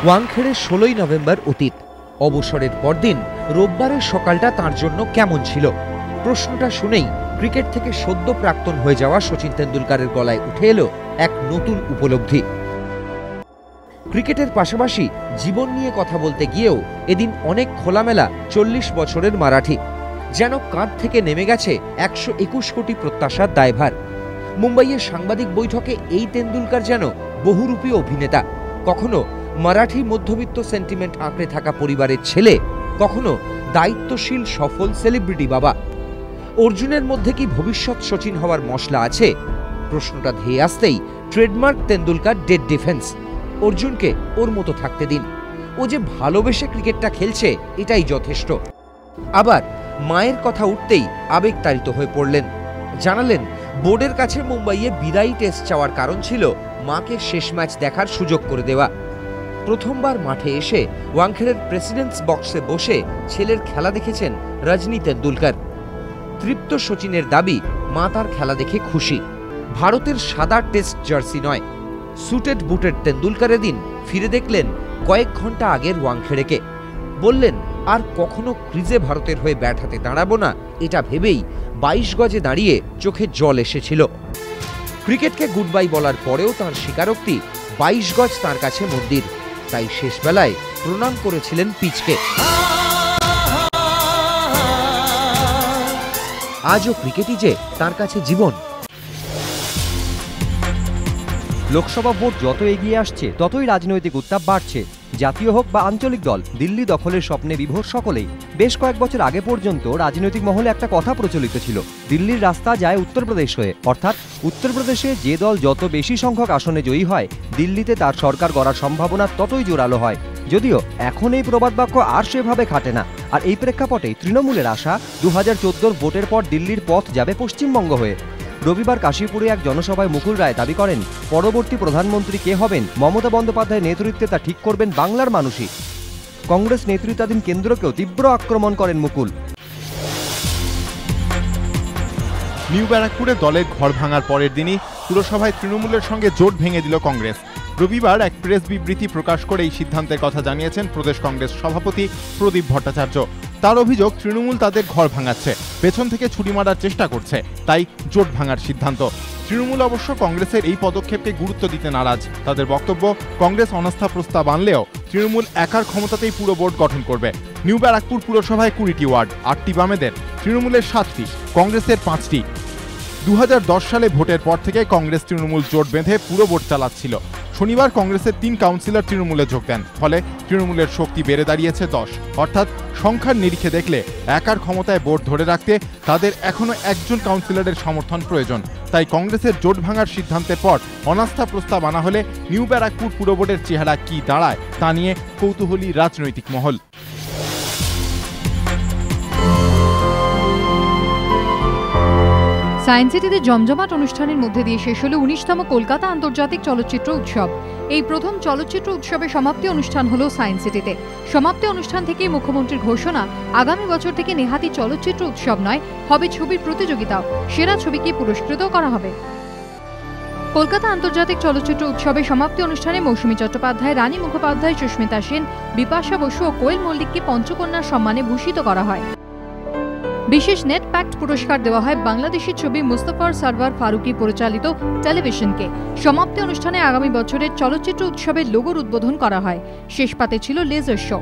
Wankhede 16ই November অতীত। অবসরের পরদিন রোববারের সকালটা তার জন্য কেমন ছিল? প্রশ্নটা শুনেই ক্রিকেট থেকে সদ্য প্রাক্তন হয়ে যাওয়া শচীন তেন্ডুলকরের গলায় উঠে এলো এক নতুন উপলব্ধি। ক্রিকেটের পাশাপাশি জীবন নিয়ে কথা বলতে গিয়েও এদিন অনেক খোলামেলা 40 বছরের মারাঠি। যেন কাঁধ থেকে নেমে গেছে 121 কোটি প্রত্যাশার দায়ভার। মুম্বাইয়ের সাংবাদিক বৈঠকে এই তেন্ডুলকর যেন বহুরূপী অভিনেতা, কখনো মারাঠি মধ্যবিত্ত সেন্টিমেন্ট আঁকড়ে থাকা পরিবারের ছেলে, কখনো দায়িত্বশীল সফল সেলিব্রিটি বাবা। অর্জুনের মধ্যে কি ভবিষ্যৎ শচীন হওয়ার মশলা আছে? প্রশ্নটা ধেয়ে আসতেই ট্রেডমার্ক তেন্ডুলকর ডেড ডিফেন্স। অর্জুনকে ওর মতো থাকতে দিন, ও যে ভালোবেসে ক্রিকেটটা খেলছে এটাই যথেষ্ট। আবার মায়ের কথা উঠতেই আবেগতাড়িত হয়ে পড়লেন। জানালেন বোর্ডের কাছে মুম্বাইয়ে বিদায়ী টেস্ট চাওয়ার কারণ ছিল মাকে শেষ ম্যাচ দেখার সুযোগ করে দেওয়া। প্রথমবার মাঠে এসে ওয়াংখেড়ের প্রেসিডেন্টস বক্সে বসে ছেলের খেলা দেখেছেন রজনী তেন্ডুলকর। তৃপ্ত শচীনের দাবি, মা তার খেলা দেখে খুশি। ভারতের সাদা টেস্ট জার্সি নয়, সুটেড বুটেড তেন্ডুলকরের দিন ফিরে দেখলেন কয়েক ঘন্টা আগের ওয়াংখেড়েকে। বললেন, আর কখনো ক্রিজে ভারতের হয়ে ব্যাট হাতে দাঁড়াবো না, এটা ভেবেই 22 গজে দাঁড়িয়ে চোখে জল এসেছিল। ক্রিকেটকে গুড বাই বলার পরেও তাঁর স্বীকারোক্তি, 22 গজ তাঁর কাছে মন্দির। তাই শেষ বেলায় প্রণাম করেছিলেন পিচকে। আজও ক্রিকেটই যে তাঁর কাছে জীবন। লোকসভা ভোট যত এগিয়ে আসছে ততই রাজনৈতিক উত্তাপ বাড়ছে। জাতীয় হোক বা আঞ্চলিক দল, দিল্লি দখলের স্বপ্নে বিভোর সকলেই। বেশ কয়েক বছর আগে পর্যন্ত রাজনৈতিক মহলে একটা কথা প্রচলিত ছিল, দিল্লির রাস্তা যায় উত্তরপ্রদেশ হয়ে। অর্থাৎ উত্তরপ্রদেশে যে দল যত বেশি সংখ্যক আসনে জয়ী হয়, দিল্লিতে তার সরকার গড়ার সম্ভাবনা ততই জোরালো হয়। যদিও এখন এই প্রবাদ বাক্য আর সেভাবে খাটে না। আর এই প্রেক্ষাপটে তৃণমূলের আশা 2014 ভোটের পর দিল্লির পথ যাবে পশ্চিমবঙ্গ হয়ে। রবিবার কাশীপুরে এক জনসভায় মুকুল রায় দাবি করেন, পরবর্তী প্রধানমন্ত্রী কে হবেন মমতা বন্দ্যোপাধ্যায়ের নেতৃত্বে তা ঠিক করবেন বাংলার মানুষই। কংগ্রেস নেতৃত্বাধীন কেন্দ্রকেও তীব্র আক্রমণ করেন মুকুল। নিউ ব্যারাকপুরে দলের ঘর ভাঙার পরের দিনই পুরসভায় তৃণমূলের সঙ্গে জোট ভেঙে দিল কংগ্রেস। রবিবার এক প্রেস বিবৃতি প্রকাশ করে এই সিদ্ধান্তের কথা জানিয়েছেন প্রদেশ কংগ্রেস সভাপতি প্রদীপ ভট্টাচার্য। তার অভিযোগ, তৃণমূল তাদের ঘর ভাঙাচ্ছে, পেছন থেকে ছুরি মারার চেষ্টা করছে, তাই জোট ভাঙার সিদ্ধান্ত। তৃণমূল অবশ্য কংগ্রেসের এই পদক্ষেপকে গুরুত্ব দিতে নারাজ। তাদের বক্তব্য, কংগ্রেস অনাস্থা প্রস্তাব আনলেও তৃণমূল একার ক্ষমতাতেই পুরো বোর্ড গঠন করবে। নিউ ব্যারাকপুর পুরসভায় 20টি ওয়ার্ড, 8টি বামেদের, তৃণমূলের 7টি, কংগ্রেসের 5টি। 2010 সালে ভোটের পর থেকে কংগ্রেস তৃণমূল জোট বেঁধে পুরো বোর্ড চালাচ্ছিল। শনিবার কংগ্রেসের 3 কাউন্সিলর তৃণমূলে যোগ দেন, ফলে তৃণমূলের শক্তি বেড়ে দাঁড়িয়েছে 10। অর্থাৎ সংখ্যার নিরিখে দেখলে একার ক্ষমতায় বোর্ড ধরে রাখতে তাদের এখনো একজন কাউন্সিলরের সমর্থন প্রয়োজন। তাই কংগ্রেসের জোট ভাঙার সিদ্ধান্তের পর অনাস্থা প্রস্তাব আনা হলে নিউ ব্যারাকপুর পুর বোর্ডের চেহারা কি দাঁড়ায় তা নিয়ে কৌতূহলী রাজনৈতিক মহল। সায়েন্স সিটিতে জমজমাট অনুষ্ঠানের মধ্যে দিয়ে শেষ হলো 19তম কলকাতা আন্তর্জাতিক চলচ্চিত্র উৎসব। এই প্রথম চলচ্চিত্র উৎসবের সমাপ্তি অনুষ্ঠান হলো সায়েন্স সিটিতে। সমাপ্তি অনুষ্ঠান থেকে মুখ্যমন্ত্রীর ঘোষণা, আগামী বছর থেকে নেহাতি চলচ্চিত্র উৎসব নয়, হবে ছবির প্রতিযোগিতাও। সেরা ছবিকে পুরস্কৃত করা হবে। কলকাতা আন্তর্জাতিক চলচ্চিত্র উৎসবের সমাপ্তি অনুষ্ঠানে মৌসুমী চট্টোপাধ্যায়, রানী মুখোপাধ্যায়, সুস্মিতা সেন, বিপাশা বসু ও কোয়েল মল্লিককে পঞ্চকন্যার সম্মানে ভূষিত করা হয়। বিশেষ নেট প্যাক্ট পুরস্কার দেওয়া হয় বাংলাদেশি ছবি মুস্তফার সারওয়ার ফারুকি পরিচালিত টেলিভিশনকে। সমাপ্তি অনুষ্ঠানে আগামী বছরের চলচ্চিত্র উৎসবের লোগোর উদ্বোধন করা হয়। শেষ পাতে ছিল লেজার শো।